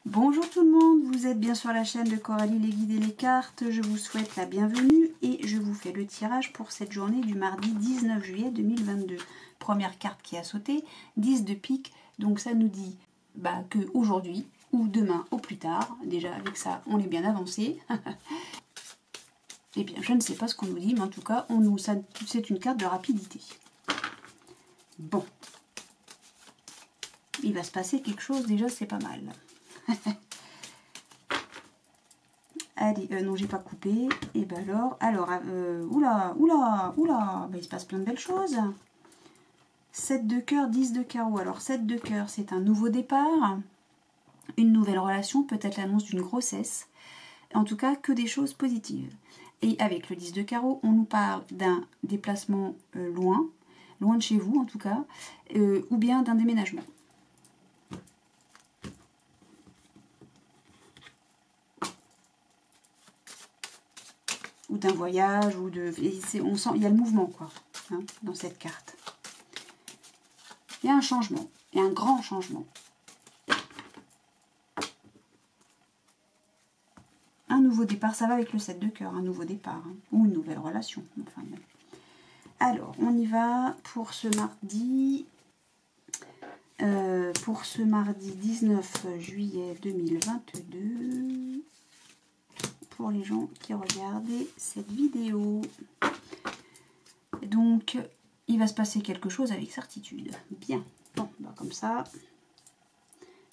Bonjour tout le monde, vous êtes bien sur la chaîne de Coralie les guides et les cartes. Je vous souhaite la bienvenue et je vous fais le tirage pour cette journée du mardi 19 juillet 2022. Première carte qui a sauté, 10 de pique, donc ça nous dit que aujourd'hui ou demain au plus tard, déjà avec ça on est bien avancé. Eh bien je ne sais pas ce qu'on nous dit, mais en tout cas c'est une carte de rapidité. Bon, il va se passer quelque chose, déjà c'est pas mal. Allez, non, j'ai pas coupé. Et ben alors, oula, il se passe plein de belles choses. 7 de cœur, 10 de carreau. Alors, 7 de cœur, c'est un nouveau départ, une nouvelle relation, peut-être l'annonce d'une grossesse. En tout cas, que des choses positives. Et avec le 10 de carreau, on nous parle d'un déplacement loin de chez vous en tout cas, ou bien d'un déménagement. Ou d'un voyage, ou de... on sent, il y a le mouvement, quoi, hein, dans cette carte. Il y a un changement, et un grand changement. Un nouveau départ, ça va avec le 7 de cœur, un nouveau départ, hein, ou une nouvelle relation. Enfin, bon. Alors, on y va pour ce mardi. Pour ce mardi 19 juillet 2022. Pour les gens qui regardaient cette vidéo. Donc, il va se passer quelque chose avec certitude. Bien. Bon, bah comme ça.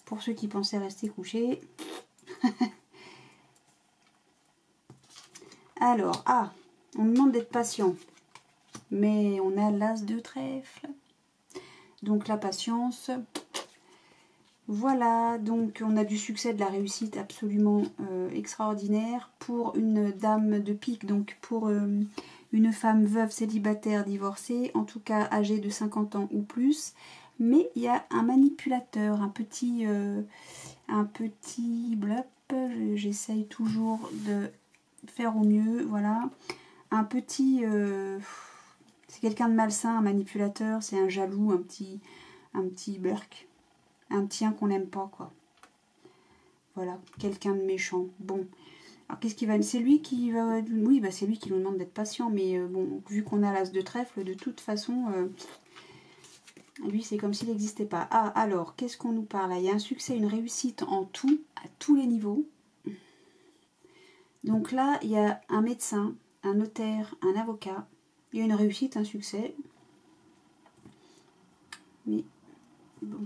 Pour ceux qui pensaient rester couchés. Alors, on me demande d'être patient. Mais on a l'as de trèfle. Donc la patience. Voilà, donc on a du succès, de la réussite absolument extraordinaire pour une dame de pique, donc pour une femme veuve, célibataire, divorcée, en tout cas âgée de 50 ans ou plus. Mais il y a un manipulateur, un petit blop, j'essaye toujours de faire au mieux, voilà. Un petit, c'est quelqu'un de malsain, un manipulateur, c'est un jaloux, un petit burk. Un tien qu'on n'aime pas, quoi. Voilà, quelqu'un de méchant. Bon, alors qu'est-ce qu'il va... C'est lui qui va... Oui, bah c'est lui qui nous demande d'être patient, mais bon, vu qu'on a l'as de trèfle, de toute façon, lui, c'est comme s'il n'existait pas. Alors, qu'est-ce qu'on nous parle là? Il y a un succès, une réussite en tout, à tous les niveaux. Donc là, il y a un médecin, un notaire, un avocat. Il y a une réussite, un succès. Mais, bon...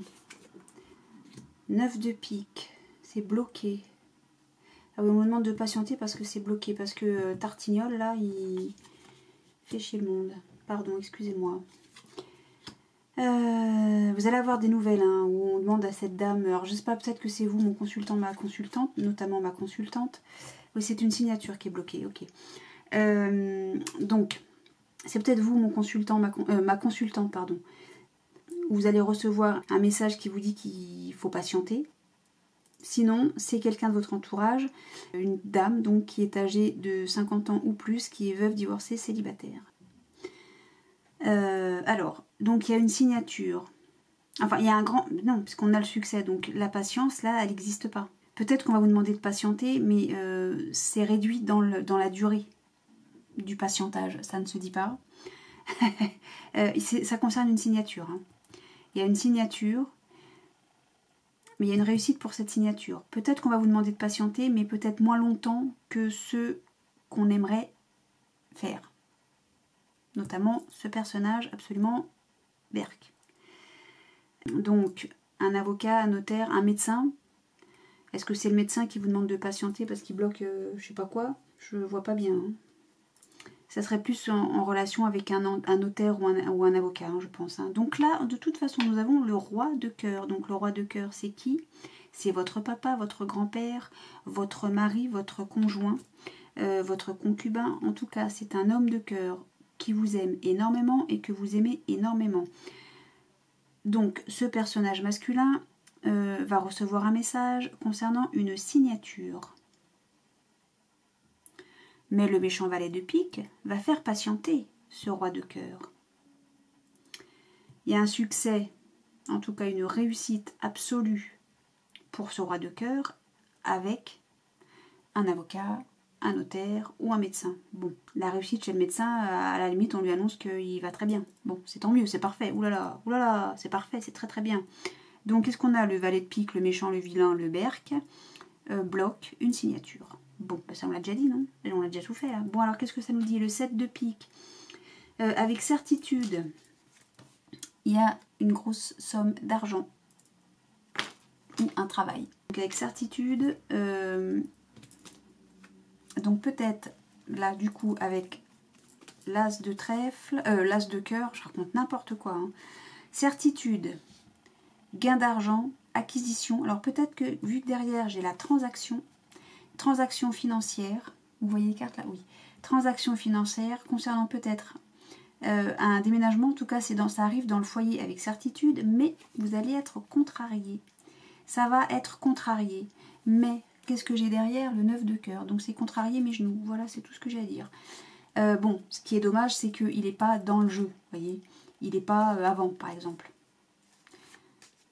9 de pique, c'est bloqué. Ah oui, on me demande de patienter parce que c'est bloqué, parce que Tartignol, là, il fait chier le monde. Pardon, excusez-moi. Vous allez avoir des nouvelles, hein, où on demande à cette dame, alors je sais pas, peut-être que c'est vous, mon consultant, ma consultante, notamment ma consultante. Oui, c'est une signature qui est bloquée, ok. Donc, c'est peut-être vous, mon consultant, ma consultante, pardon. Vous allez recevoir un message qui vous dit qu'il faut patienter. Sinon, c'est quelqu'un de votre entourage, une dame donc qui est âgée de 50 ans ou plus, qui est veuve, divorcée, célibataire. Alors, donc il y a une signature. Enfin, il y a un grand... Non, puisqu'on a le succès, donc la patience, là, elle n'existe pas. Peut-être qu'on va vous demander de patienter, mais c'est réduit dans la durée du patientage, ça ne se dit pas. Ça concerne une signature. Hein. Il y a une signature... Mais il y a une réussite pour cette signature. Peut-être qu'on va vous demander de patienter, mais peut-être moins longtemps que ce qu'on aimerait faire. Notamment ce personnage absolument berk. Donc, un avocat, un notaire, un médecin. Est-ce que c'est le médecin qui vous demande de patienter parce qu'il bloque je sais pas quoi? Je vois pas bien. Hein. Ça serait plus en relation avec un notaire ou un avocat, hein, je pense. Hein. Donc là, de toute façon, nous avons le roi de cœur. Donc le roi de cœur, c'est qui? C'est votre papa, votre grand-père, votre mari, votre conjoint, votre concubin. En tout cas, c'est un homme de cœur qui vous aime énormément et que vous aimez énormément. Donc ce personnage masculin va recevoir un message concernant une signature. Mais le méchant valet de pique va faire patienter ce roi de cœur. Il y a un succès, en tout cas une réussite absolue pour ce roi de cœur avec un avocat, un notaire ou un médecin. Bon, la réussite chez le médecin, à la limite, on lui annonce qu'il va très bien. Bon, c'est tant mieux, c'est parfait. Ouh là là, c'est parfait, c'est très très bien. Donc, qu'est-ce qu'on a? Le valet de pique, le méchant, le vilain, le berk, bloque, une signature. Bon, bah ça on l'a déjà dit, non? On l'a déjà tout fait. Hein. Bon, alors qu'est-ce que ça nous dit? Le 7 de pique. Avec certitude, il y a une grosse somme d'argent ou un travail. Donc, avec certitude, donc peut-être, là, du coup, avec l'as de trèfle, l'as de cœur, je raconte n'importe quoi. Hein. Certitude, gain d'argent, acquisition. Alors peut-être que, vu que derrière, j'ai la transaction financière, vous voyez les cartes là? Oui. Transaction financière concernant peut-être un déménagement. En tout cas, ça arrive dans le foyer avec certitude, mais vous allez être contrarié. Ça va être contrarié. Mais, qu'est-ce que j'ai derrière? Le 9 de cœur. Donc c'est contrarié mes genoux. Voilà, c'est tout ce que j'ai à dire. Bon, ce qui est dommage, c'est qu'il n'est pas dans le jeu. Vous voyez, il n'est pas avant, par exemple.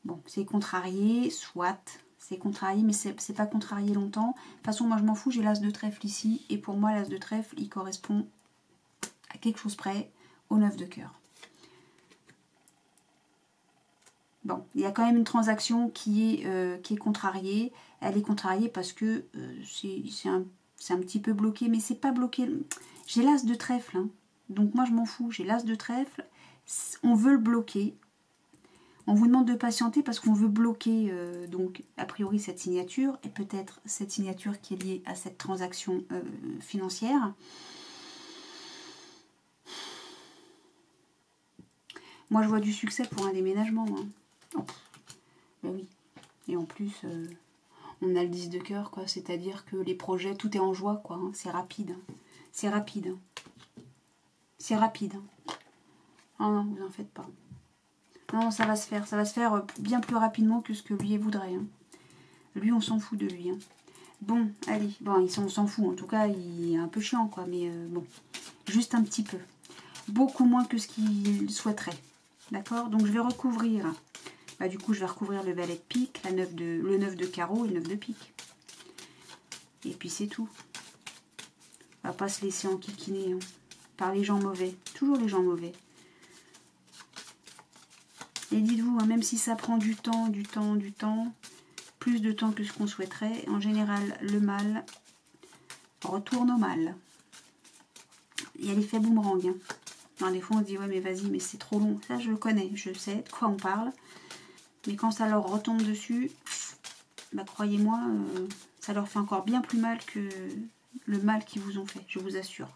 Bon, c'est contrarié, soit. C'est contrarié, mais c'est pas contrarié longtemps. De toute façon, moi, je m'en fous. J'ai l'as de trèfle ici. Et pour moi, l'as de trèfle, il correspond à quelque chose près au 9 de cœur. Bon, il y a quand même une transaction qui est contrariée. Elle est contrariée parce que c'est un petit peu bloqué, mais c'est pas bloqué. J'ai l'as de trèfle, hein. Donc moi je m'en fous. J'ai l'as de trèfle. On veut le bloquer. On vous demande de patienter parce qu'on veut bloquer donc a priori cette signature et peut-être cette signature qui est liée à cette transaction financière. Moi je vois du succès pour un déménagement. Hein. Oh, ben oui. Et en plus, on a le 10 de cœur, quoi. C'est-à-dire que les projets, tout est en joie, quoi. Hein. C'est rapide. Hein. C'est rapide. Hein. C'est rapide. Hein. Oh non, vous en faites pas. Non, ça va se faire. Ça va se faire bien plus rapidement que ce que lui voudrait. Hein. Lui, on s'en fout de lui. Hein. Bon, allez. Bon, on s'en fout. En tout cas, il est un peu chiant, quoi. Mais bon, juste un petit peu. Beaucoup moins que ce qu'il souhaiterait. D'accord? Donc, je vais recouvrir... Bah, du coup, je vais recouvrir le valet de pique, le 9 de carreau et le 9 de pique. Et puis, c'est tout. On va pas se laisser enquiquiner hein, par les gens mauvais. Toujours les gens mauvais. Et dites-vous, hein, même si ça prend du temps, plus de temps que ce qu'on souhaiterait, en général, le mal retourne au mal. Il y a l'effet boomerang. Hein. Alors, des fois, on se dit, ouais, mais vas-y, mais c'est trop long. Ça, je le connais, je sais de quoi on parle. Mais quand ça leur retombe dessus, bah, croyez-moi, ça leur fait encore bien plus mal que le mal qu'ils vous ont fait, je vous assure.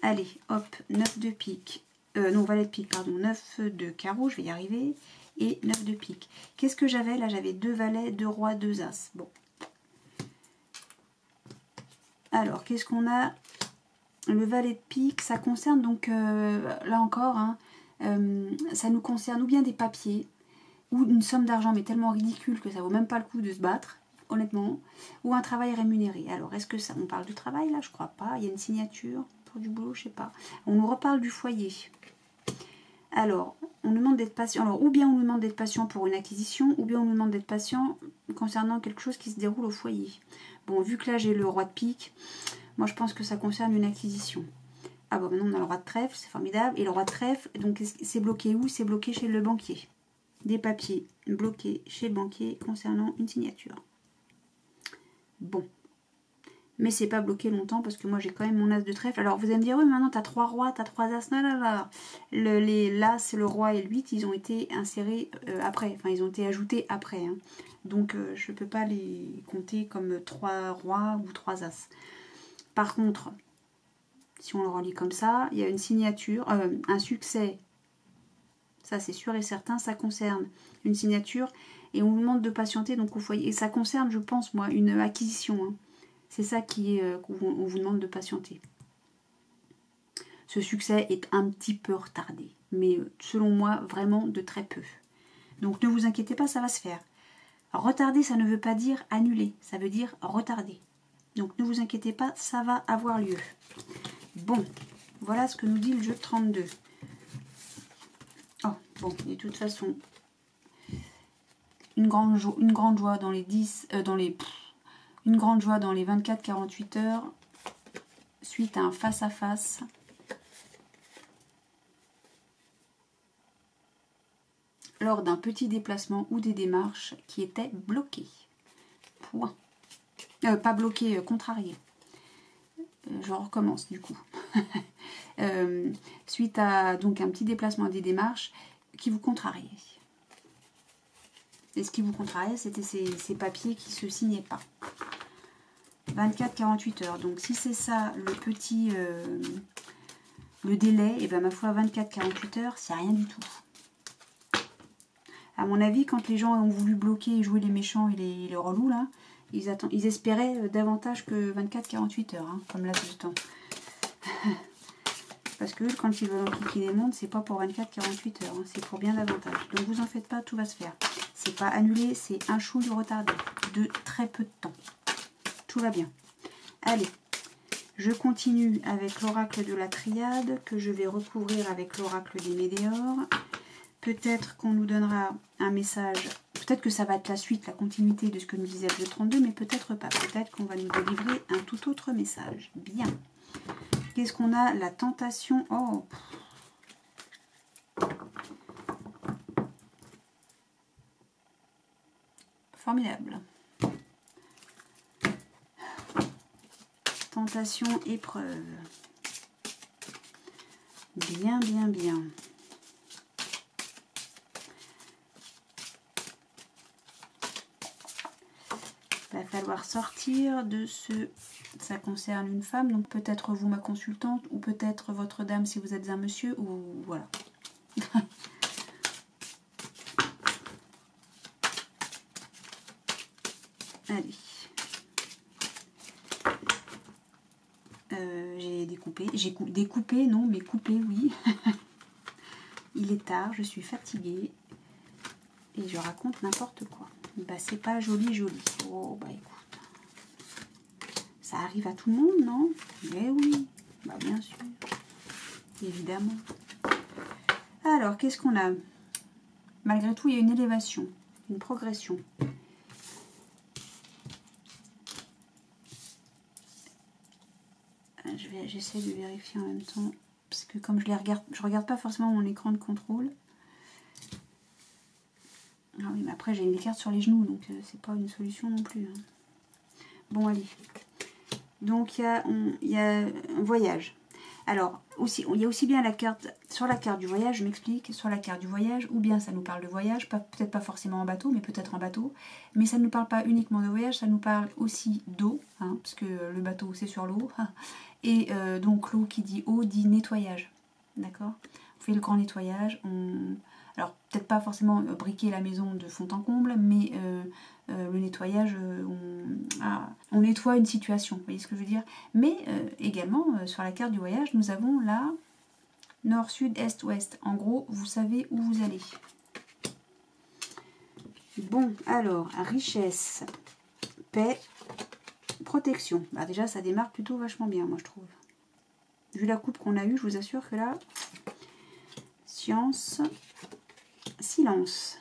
Allez, hop, 9 de pique. Non, valet de pique, pardon. 9 de carreau, je vais y arriver. Et 9 de pique. Qu'est-ce que j'avais? Là, j'avais 2 valets, 2 rois, 2 as. Bon. Alors, qu'est-ce qu'on a? Le valet de pique, ça concerne donc, là encore, hein, ça nous concerne ou bien des papiers, ou une somme d'argent, mais tellement ridicule que ça vaut même pas le coup de se battre, honnêtement, ou un travail rémunéré. Alors, est-ce que ça, on parle du travail, là? Je crois pas. Il y a une signature pour du boulot, je sais pas. On nous reparle du foyer. Alors, on nous demande d'être patient. Alors, ou bien on nous demande d'être patient pour une acquisition, ou bien on nous demande d'être patient concernant quelque chose qui se déroule au foyer. Bon, vu que là, j'ai le roi de pique, moi, je pense que ça concerne une acquisition. Ah bon, maintenant, on a le roi de trèfle, c'est formidable. Et le roi de trèfle, donc, c'est bloqué où? C'est bloqué chez le banquier. Des papiers bloqués chez le banquier concernant une signature. Bon. Mais c'est pas bloqué longtemps parce que moi j'ai quand même mon as de trèfle. Alors vous allez me dire, oui, mais maintenant t'as 3 rois, t'as 3 as. Non, non, non. L'as, le roi et le 8, ils ont été insérés après. Enfin, ils ont été ajoutés après. Hein. Donc je peux pas les compter comme 3 rois ou 3 as. Par contre, si on le relit comme ça, il y a une signature, un succès. Ça, c'est sûr et certain, ça concerne une signature et on vous demande de patienter donc au foyer. Et ça concerne, je pense, moi, une acquisition. Hein. C'est ça qui est qu'on vous demande de patienter. Ce succès est un petit peu retardé, mais selon moi, vraiment de très peu. Donc ne vous inquiétez pas, ça va se faire. Retarder, ça ne veut pas dire annuler, ça veut dire retarder. Donc ne vous inquiétez pas, ça va avoir lieu. Bon, voilà ce que nous dit le jeu 32. Oh, bon, de toute façon, une grande joie dans les 10, une grande joie dans les 24-48 heures suite à un face-à-face. Lors d'un petit déplacement ou des démarches qui étaient bloquées. Point. Pas bloquées, contrariées. Je recommence du coup. Suite à donc un petit déplacement et des démarches qui vous contrariaient. Et ce qui vous contrariait, c'était ces papiers qui ne se signaient pas. 24-48 heures. Donc si c'est ça le petit le délai, et bien ma foi 24-48 heures, c'est rien du tout. À mon avis, quand les gens ont voulu bloquer et jouer les méchants et les relous là, ils espéraient davantage que 24-48 heures, hein, comme laps de temps. Parce que quand ils veulent enquiquiner les mondes, c'est pas pour 24-48 heures, hein, c'est pour bien davantage. Donc vous en faites pas, tout va se faire. C'est pas annulé, c'est un chouille retardé de très peu de temps. Tout va bien. Allez, je continue avec l'oracle de la triade que je vais recouvrir avec l'oracle des météores. Peut-être qu'on nous donnera un message, peut-être que ça va être la suite, la continuité de ce que nous disait le jeu 32, mais peut-être pas. Peut-être qu'on va nous délivrer un tout autre message. Bien. Qu'est-ce qu'on a? La tentation. Oh. Formidable. Tentation, épreuve. Bien, bien, bien. Il va falloir sortir de ce... Ça concerne une femme, donc peut-être vous ma consultante, ou peut-être votre dame si vous êtes un monsieur, ou voilà. Allez. J'ai découpé. J'ai découpé, non, mais coupé, oui. Il est tard, je suis fatiguée. Et je raconte n'importe quoi. Bah, c'est pas joli, joli. Oh, bah écoute. Ça arrive à tout le monde, non? Mais oui, bah bien sûr. Évidemment. Alors, qu'est-ce qu'on a? Malgré tout, il y a une élévation, une progression. J'essaie de vérifier en même temps. Parce que comme je regarde pas forcément mon écran de contrôle. Ah oui, mais après j'ai une carte sur les genoux, donc c'est pas une solution non plus. Hein. Bon, allez. Donc il y a un voyage. Alors, il y a aussi bien la carte, sur la carte du voyage, je m'explique, sur la carte du voyage, ou bien ça nous parle de voyage, peut-être pas forcément en bateau, mais peut-être en bateau. Mais ça ne nous parle pas uniquement de voyage, ça nous parle aussi d'eau, hein, parce que le bateau c'est sur l'eau. Et donc l'eau qui dit eau dit nettoyage. D'accord? On fait le grand nettoyage, alors peut-être pas forcément briquer la maison de fond en comble, mais le nettoyage, on nettoie une situation, vous voyez ce que je veux dire. Mais également, sur la carte du voyage, nous avons là, nord, sud, est, ouest. En gros, vous savez où vous allez. Bon, alors, richesse, paix, protection. Bah déjà, ça démarre plutôt vachement bien, moi je trouve. Vu la coupe qu'on a eue, je vous assure que là, science, silence.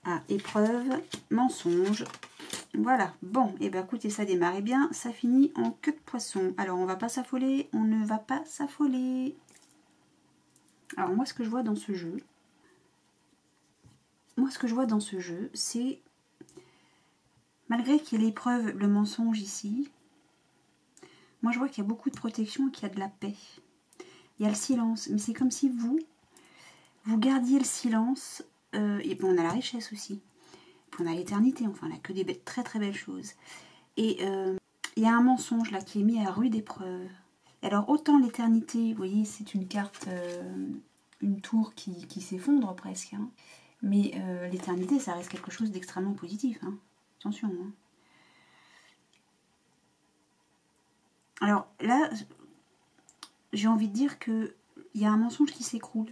Ah, épreuve, mensonge. Voilà, bon, et bien écoutez, ça démarre bien, ça finit en queue de poisson. Alors, on va pas s'affoler, on ne va pas s'affoler. Alors, moi, ce que je vois dans ce jeu, c'est, malgré qu'il y ait l'épreuve, le mensonge ici, moi, je vois qu'il y a beaucoup de protection et qu'il y a de la paix. Il y a le silence, mais c'est comme si vous gardiez le silence, et puis on a la richesse aussi. Puis on a l'éternité, enfin, on n'a que des très très belles choses. Et il y a un mensonge là qui est mis à rude épreuve. Alors autant l'éternité, vous voyez, c'est une carte, une tour qui s'effondre presque. Hein. Mais l'éternité, ça reste quelque chose d'extrêmement positif. Hein. Attention. Hein. Alors là, j'ai envie de dire qu'il y a un mensonge qui s'écroule.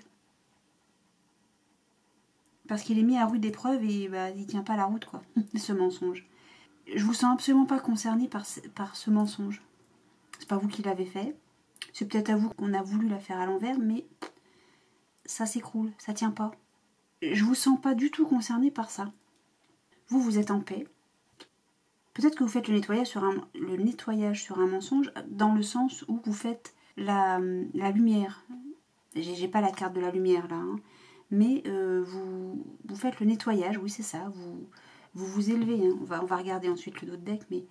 Parce qu'il est mis à rude épreuve et bah, il tient pas la route, quoi, ce mensonge. Je vous sens absolument pas concerné par ce mensonge. C'est pas vous qui l'avez fait. C'est peut-être à vous qu'on a voulu la faire à l'envers, mais ça s'écroule, ça tient pas. je vous sens pas du tout concerné par ça. Vous, vous êtes en paix. Peut-être que vous faites le nettoyage sur un mensonge dans le sens où vous faites la lumière. J'ai pas la carte de la lumière là, hein. Mais vous faites le nettoyage, oui c'est ça, vous élevez, hein. On va regarder ensuite le dos de deck, mais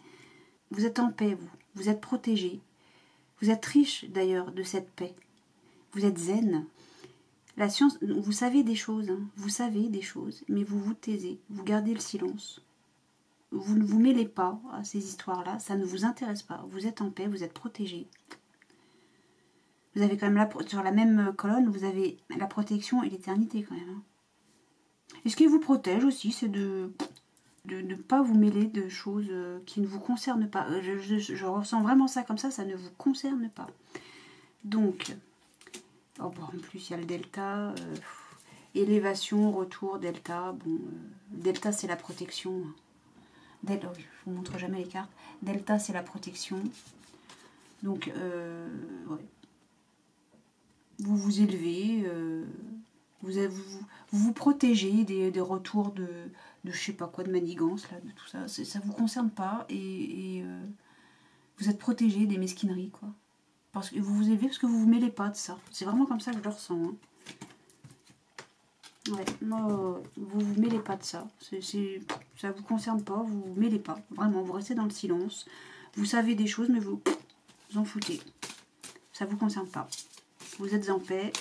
vous êtes en paix, vous êtes protégé. Vous êtes riche d'ailleurs de cette paix. Vous êtes zen. La science, vous savez des choses, hein. Vous savez des choses, mais vous vous taisez, vous gardez le silence. Vous ne vous mêlez pas à ces histoires-là, ça ne vous intéresse pas. Vous êtes en paix, vous êtes protégé. Vous avez quand même sur la même colonne, vous avez la protection et l'éternité quand même, hein. Et ce qui vous protège aussi, c'est de ne pas vous mêler de choses qui ne vous concernent pas. Je ressens vraiment ça comme ça ne vous concerne pas. Donc, oh bon, en plus il y a le delta, élévation, retour, delta. Bon, delta c'est la protection. Delta, je vous montre jamais les cartes. Delta c'est la protection. Donc, ouais. Vous vous élevez, vous protégez des retours de je sais pas quoi, de manigance, là, de tout ça. Ça vous concerne pas et vous êtes protégé des mesquineries, quoi. Parce que vous vous élevez parce que vous vous mêlez pas de ça. C'est vraiment comme ça que je le ressens, hein. Ouais, moi, vous vous mêlez pas de ça. Ça vous concerne pas, vous vous mêlez pas. Vraiment, vous restez dans le silence. Vous savez des choses, mais vous en foutez. Ça vous concerne pas. Vous êtes en paix.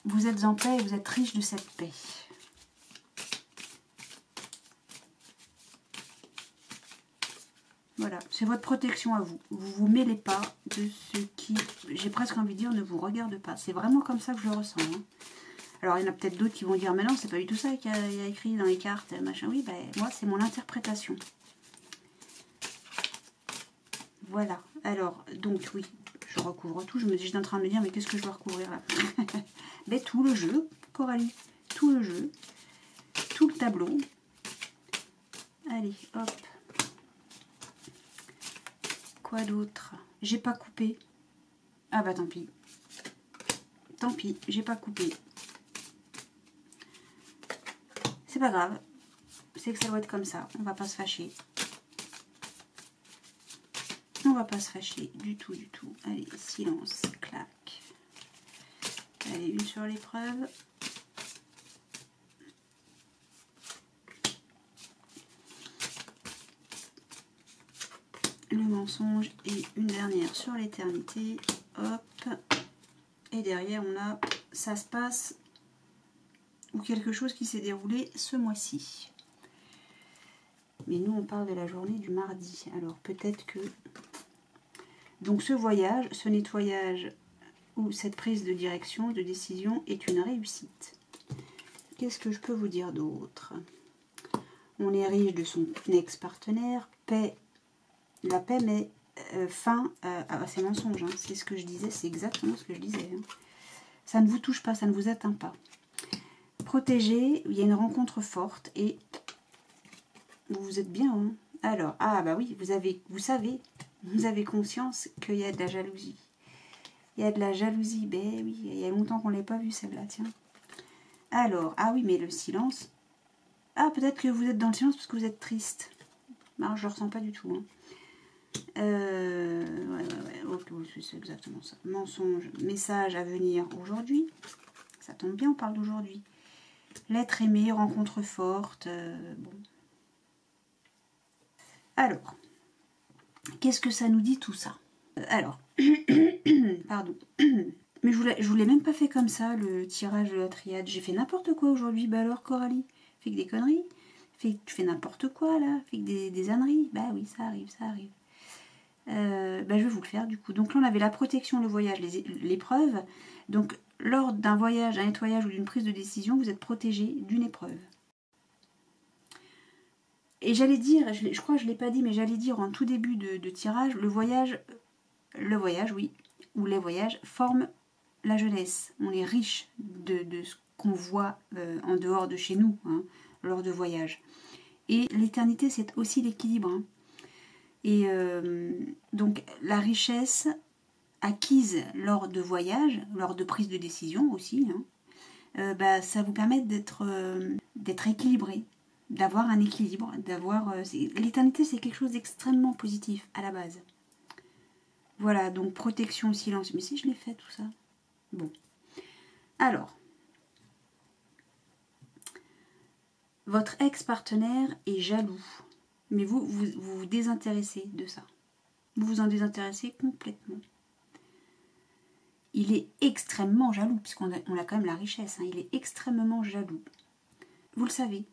Vous êtes en paix et vous êtes riche de cette paix. Voilà, c'est votre protection à vous. Vous vous mêlez pas de ce qui, j'ai presque envie de dire, ne vous regarde pas. C'est vraiment comme ça que je le ressens, hein. Alors, il y en a peut-être d'autres qui vont dire, mais non, c'est pas du tout ça qu'il y a écrit dans les cartes, machin. Oui, ben, moi, c'est mon interprétation. Voilà. Alors, donc, oui, je recouvre tout. J'étais en train de me dire, mais qu'est-ce que je dois recouvrir là? Mais tout le jeu, Coralie. Tout le jeu. Tout le tableau. Allez, hop. Quoi d'autre? J'ai pas coupé. Ah bah tant pis. Tant pis, j'ai pas coupé. C'est pas grave. C'est que ça doit être comme ça. On va pas se fâcher. On va pas se fâcher du tout, du tout. Allez, silence, clac. Allez, une sur l'épreuve. Le mensonge et une dernière sur l'éternité. Hop. Et derrière, on a ça se passe ou quelque chose qui s'est déroulé ce mois-ci. Mais nous, on parle de la journée du mardi. Alors, peut-être que... Donc, ce voyage, ce nettoyage ou cette prise de direction, de décision est une réussite. Qu'est-ce que je peux vous dire d'autre? On est riche de son ex-partenaire. Paix. La paix met fin à ces mensonges, hein. C'est ce que je disais, c'est exactement ce que je disais, hein. Ça ne vous touche pas, ça ne vous atteint pas. Protégé, il y a une rencontre forte et vous êtes bien, hein. Alors, ah bah oui, vous avez conscience qu'il y a de la jalousie. Il y a de la jalousie, ben oui, il y a longtemps qu'on ne l'a pas vue celle-là, tiens. Alors, ah oui, mais le silence. Ah, peut-être que vous êtes dans le silence parce que vous êtes triste. Non, je ne le ressens pas du tout, hein. Ouais, ok, c'est exactement ça. Mensonge, message à venir aujourd'hui. Ça tombe bien, on parle d'aujourd'hui. L'être aimé, rencontre forte. Bon. Alors, qu'est-ce que ça nous dit tout ça? Alors, pardon. Mais je vous l'ai même pas fait comme ça, le tirage de la triade. J'ai fait n'importe quoi aujourd'hui. Bah alors, Coralie, fais que des conneries. Tu fais n'importe quoi, là. Fais que des âneries. Bah oui, ça arrive, ça arrive. Bah, je vais vous le faire, du coup. Donc là, on avait la protection, le voyage, l'épreuve. Donc, lors d'un voyage, d'un nettoyage ou d'une prise de décision, vous êtes protégé d'une épreuve. Et j'allais dire, je crois que je ne l'ai pas dit, mais j'allais dire en tout début de tirage, le voyage, oui, ou les voyages forment la jeunesse. On est riche de ce qu'on voit en dehors de chez nous, hein, lors de voyages. Et l'éternité, c'est aussi l'équilibre, hein. Et donc la richesse acquise lors de voyages, lors de prise de décision aussi, hein, ça vous permet d'être équilibré, d'avoir un équilibre, d'avoir... l'éternité, c'est quelque chose d'extrêmement positif à la base. Voilà, donc protection, silence. Mais si je l'ai fait tout ça. Bon. Alors, votre ex-partenaire est jaloux, mais vous vous désintéressez de ça. Vous vous en désintéressez complètement. Il est extrêmement jaloux, puisqu'on a quand même la richesse, hein, il est extrêmement jaloux. Vous le savez.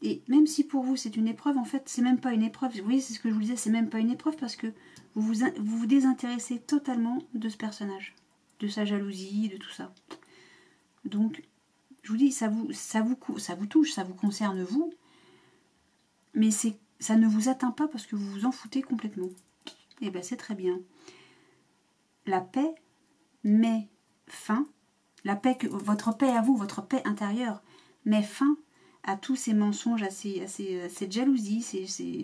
Et même si pour vous c'est une épreuve, en fait, c'est même pas une épreuve. Vous voyez, c'est ce que je vous disais, c'est même pas une épreuve, parce que vous vous désintéressez totalement de ce personnage, de sa jalousie, de tout ça. Donc, je vous dis, ça vous touche, ça vous concerne vous, mais ça ne vous atteint pas parce que vous vous en foutez complètement. Et bien, c'est très bien. La paix met fin, votre paix à vous, votre paix intérieure, met fin à tous ces mensonges, à cette jalousie,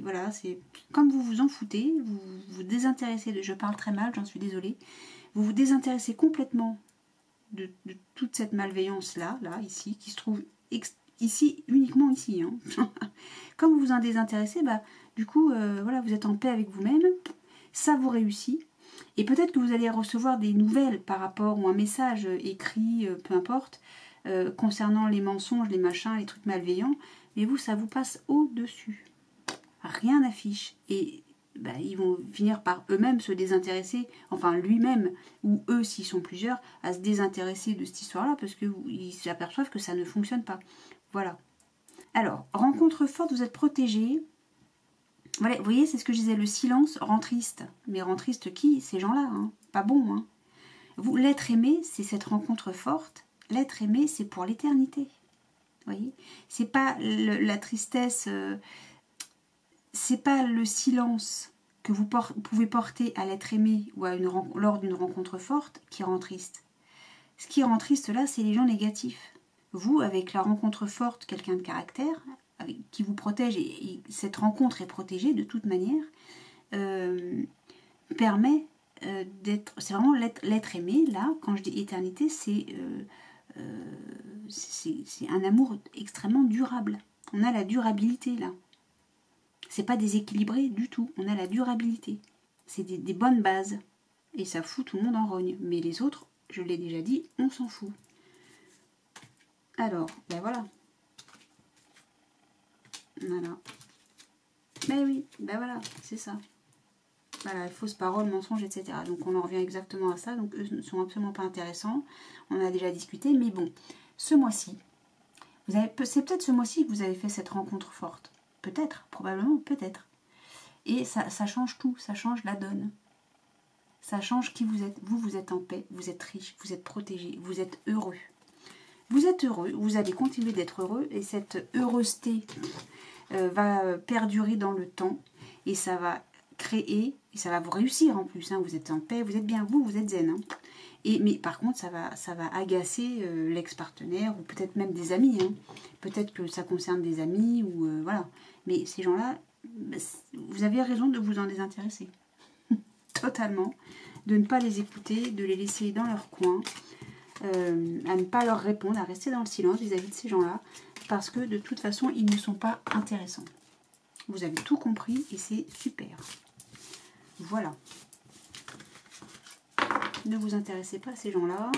voilà, c'est comme vous vous en foutez, vous vous désintéressez je parle très mal, j'en suis désolée, vous vous désintéressez complètement de toute cette malveillance-là, ici, qui se trouve ici, uniquement ici. Hein. Comme vous vous en désintéressez, du coup, voilà, vous êtes en paix avec vous-même, ça vous réussit, et peut-être que vous allez recevoir des nouvelles par rapport, ou un message écrit, peu importe, concernant les mensonges, les machins, les trucs malveillants, mais vous, ça vous passe au-dessus. Rien n'affiche. Et ils vont finir par eux-mêmes se désintéresser, enfin lui-même, ou eux, s'ils sont plusieurs, à se désintéresser de cette histoire-là, parce qu'ils s'aperçoivent que ça ne fonctionne pas. Voilà. Alors, rencontre forte, vous êtes protégé. Voilà, vous voyez, c'est ce que je disais, le silence rend triste. Mais rend triste qui? Ces gens-là, hein. Pas bon, hein. Vous, l'être aimé, c'est cette rencontre forte. L'être aimé, c'est pour l'éternité. Vous voyez, c'est pas la tristesse, c'est pas le silence que vous pouvez porter à l'être aimé ou lors d'une rencontre forte qui rend triste. Ce qui rend triste là, c'est les gens négatifs. Vous, avec la rencontre forte, quelqu'un de caractère, qui vous protège, et cette rencontre est protégée de toute manière, permet d'être... C'est vraiment l'être aimé, là, quand je dis éternité, c'est un amour extrêmement durable. On a la durabilité, là. C'est pas déséquilibré du tout. On a la durabilité. C'est des bonnes bases. Et ça fout tout le monde en rogne. Mais les autres, je l'ai déjà dit, on s'en fout. Alors, voilà. Voilà. Ben oui, voilà, c'est ça. Voilà, fausses paroles, mensonges, etc. Donc on en revient exactement à ça. Donc eux ne sont absolument pas intéressants. On en a déjà discuté. Mais bon, ce mois-ci, c'est peut-être ce mois-ci que vous avez fait cette rencontre forte. Peut-être, probablement, peut-être. Et ça change tout, ça change la donne. Ça change qui vous êtes. Vous êtes en paix, vous êtes riche, vous êtes protégé, vous êtes heureux. Vous êtes heureux, vous allez continuer d'être heureux, et cette heureusseté va perdurer dans le temps, et ça va créer, et ça va vous réussir en plus. Hein. Vous êtes en paix, vous êtes bien, vous êtes zen. Hein. Mais par contre, ça va agacer l'ex-partenaire, ou peut-être même des amis. Hein. Peut-être que ça concerne des amis, ou voilà. Mais ces gens-là, vous avez raison de vous en désintéresser. Totalement. De ne pas les écouter, de les laisser dans leur coin, à ne pas leur répondre, à rester dans le silence vis-à-vis de ces gens-là, parce que de toute façon, ils ne sont pas intéressants. Vous avez tout compris et c'est super. Voilà. Ne vous intéressez pas à ces gens-là.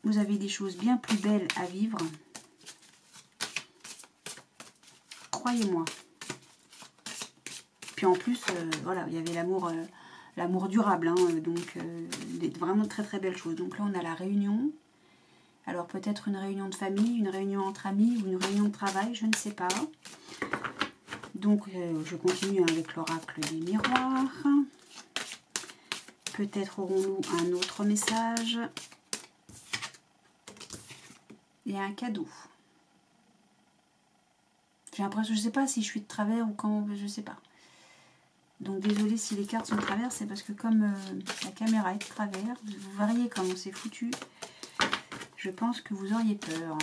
Vous avez des choses bien plus belles à vivre. Croyez-moi. Puis en plus, voilà, il y avait l'amour durable, hein, donc vraiment très très belles choses. Donc là, on a la réunion. Alors peut-être une réunion de famille, une réunion entre amis ou une réunion de travail, je ne sais pas. Donc je continue avec l'oracle des miroirs. Peut-être aurons-nous un autre message. Et un cadeau. J'ai l'impression, je ne sais pas si je suis de travers ou quand, je ne sais pas. Donc désolée si les cartes sont de travers, c'est parce que comme la caméra est de travers, vous verriez comment c'est foutu. Je pense que vous auriez peur.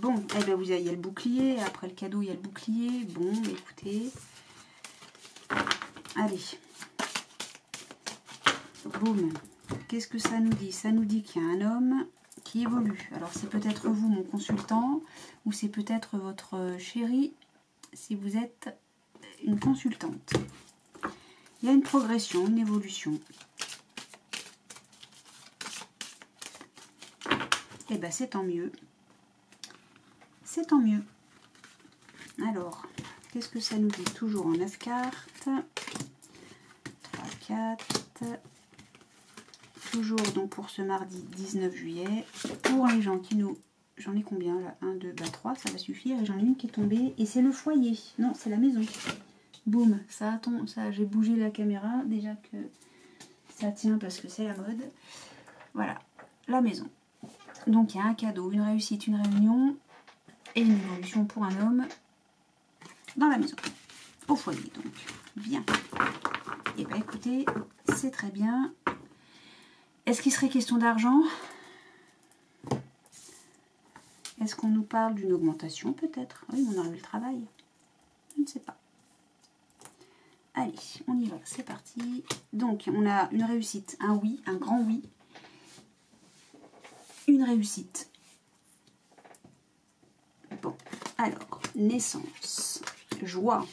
Bon, eh ben il y a le bouclier. Après le cadeau, il y a le bouclier. Bon, écoutez. Allez. Boum. Qu'est-ce que ça nous dit? Ça nous dit qu'il y a un homme qui évolue. Alors c'est peut-être vous, mon consultant, ou c'est peut-être votre chéri, si vous êtes une consultante. Il y a une progression, une évolution. Et bien c'est tant mieux. C'est tant mieux. Alors, qu'est-ce que ça nous dit? Toujours en 9 cartes. 3, 4. Toujours donc pour ce mardi 19 juillet. Pour les gens qui nous... J'en ai combien là? 1, 2, 3, ça va suffire. Et j'en ai une qui est tombée. Et c'est le foyer. Non, c'est la maison. Boum, ça j'ai bougé la caméra. Déjà que ça tient parce que c'est la mode. Voilà, la maison. Donc il y a un cadeau, une réussite, une réunion et une évolution pour un homme dans la maison. Au foyer donc. Bien. Et bien écoutez, c'est très bien. Est-ce qu'il serait question d'argent? Est-ce qu'on nous parle d'une augmentation peut-être? Oui, on aurait eu le travail. Je ne sais pas. Allez, on y va, c'est parti. Donc, on a une réussite, un oui, un grand oui. Une réussite. Bon, alors, naissance, joie,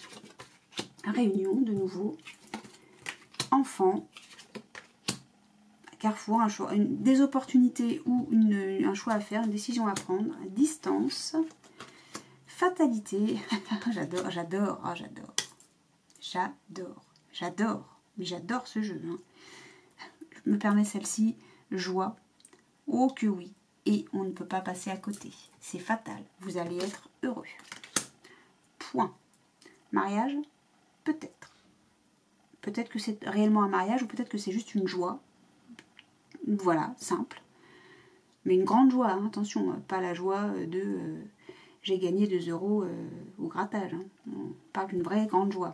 réunion de nouveau, enfant, carrefour, un choix, des opportunités ou un choix à faire, une décision à prendre, distance, fatalité. J'adore, oh, j'adore, mais j'adore ce jeu. Hein. Je me permets celle-ci, joie, oh que oui, et on ne peut pas passer à côté, c'est fatal, vous allez être heureux. Point. Mariage, peut-être. Peut-être que c'est réellement un mariage ou peut-être que c'est juste une joie. Voilà, simple. Mais une grande joie, hein, attention, pas la joie de j'ai gagné 2 € au grattage. Hein. On parle d'une vraie grande joie.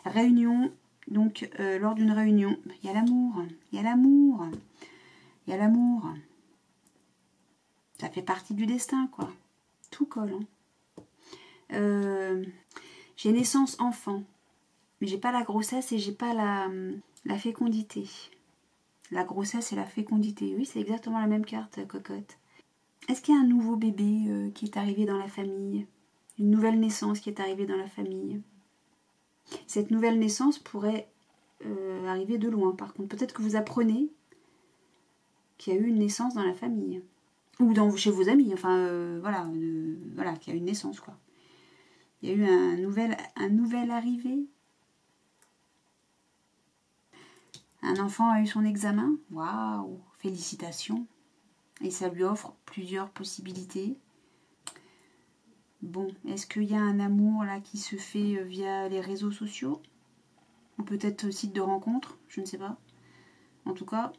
Réunion, donc lors d'une réunion, il y a l'amour, il y a l'amour, il y a l'amour. Ça fait partie du destin, quoi. Tout colle. Hein. J'ai naissance enfant, mais j'ai pas la grossesse et j'ai pas la fécondité. La grossesse et la fécondité, oui, c'est exactement la même carte, cocotte. Est-ce qu'il y a un nouveau bébé qui est arrivé dans la famille? Une nouvelle naissance qui est arrivée dans la famille? Cette nouvelle naissance pourrait arriver de loin, par contre. Peut-être que vous apprenez qu'il y a eu une naissance dans la famille. Ou chez vos amis, enfin, voilà, qu'il y a eu une naissance, quoi. Il y a eu un nouvel arrivé. Un enfant a eu son examen. Waouh, félicitations. Et ça lui offre plusieurs possibilités. Bon, est-ce qu'il y a un amour là qui se fait via les réseaux sociaux? Ou peut-être site de rencontre? Je ne sais pas. En tout cas,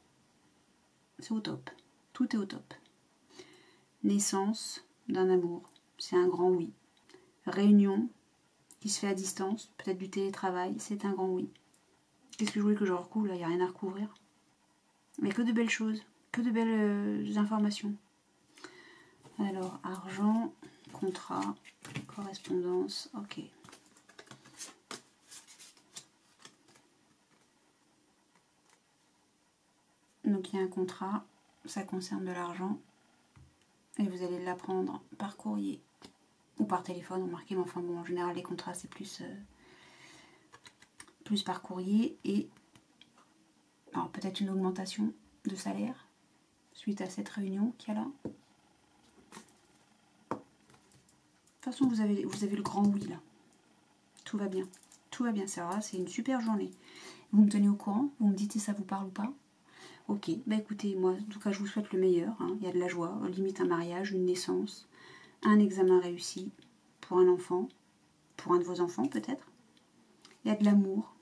c'est au top. Tout est au top. Naissance d'un amour. C'est un grand oui. Réunion qui se fait à distance. Peut-être du télétravail. C'est un grand oui. Qu'est-ce que je voulais que je recouvre là? Il n'y a rien à recouvrir. Mais que de belles choses. Que de belles informations. Alors, argent, contrat, correspondance, ok. Donc il y a un contrat, ça concerne de l'argent. Et vous allez l'apprendre par courrier ou par téléphone, remarquez, mais enfin bon, en général les contrats c'est plus par courrier. Et alors peut-être une augmentation de salaire suite à cette réunion qu'il y a là. De toute façon, vous avez le grand oui là. Tout va bien. Tout va bien, ça va, c'est une super journée. Vous me tenez au courant, vous me dites si ça vous parle ou pas. Ok, bah écoutez, moi en tout cas je vous souhaite le meilleur. Hein. Il y a de la joie, limite un mariage, une naissance, un examen réussi pour un enfant, pour un de vos enfants peut-être. Il y a de l'amour.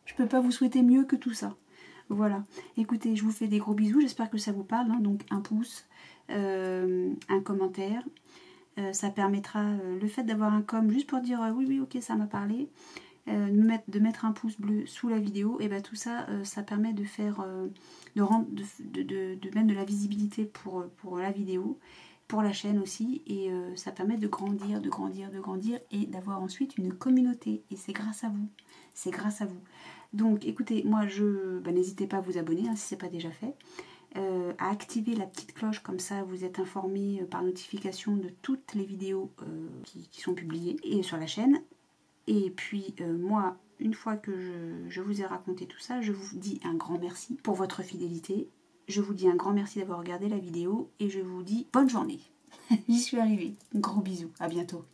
Je peux pas vous souhaiter mieux que tout ça. Voilà, écoutez, je vous fais des gros bisous, j'espère que ça vous parle. Hein. Donc un pouce, un commentaire. Ça permettra, le fait d'avoir un com juste pour dire oui, ok, ça m'a parlé, de mettre un pouce bleu sous la vidéo, et bien tout ça, ça permet de faire, de mettre de la visibilité pour la vidéo, pour la chaîne aussi, et ça permet de grandir, et d'avoir ensuite une communauté, et c'est grâce à vous, Donc écoutez, moi n'hésitez pas à vous abonner hein, si ce n'est pas déjà fait. À activer la petite cloche, comme ça vous êtes informé par notification de toutes les vidéos qui sont publiées et sur la chaîne. Et puis moi, une fois que je vous ai raconté tout ça, je vous dis un grand merci pour votre fidélité. Je vous dis un grand merci d'avoir regardé la vidéo et je vous dis bonne journée. J'y suis arrivée. Gros bisous, à bientôt.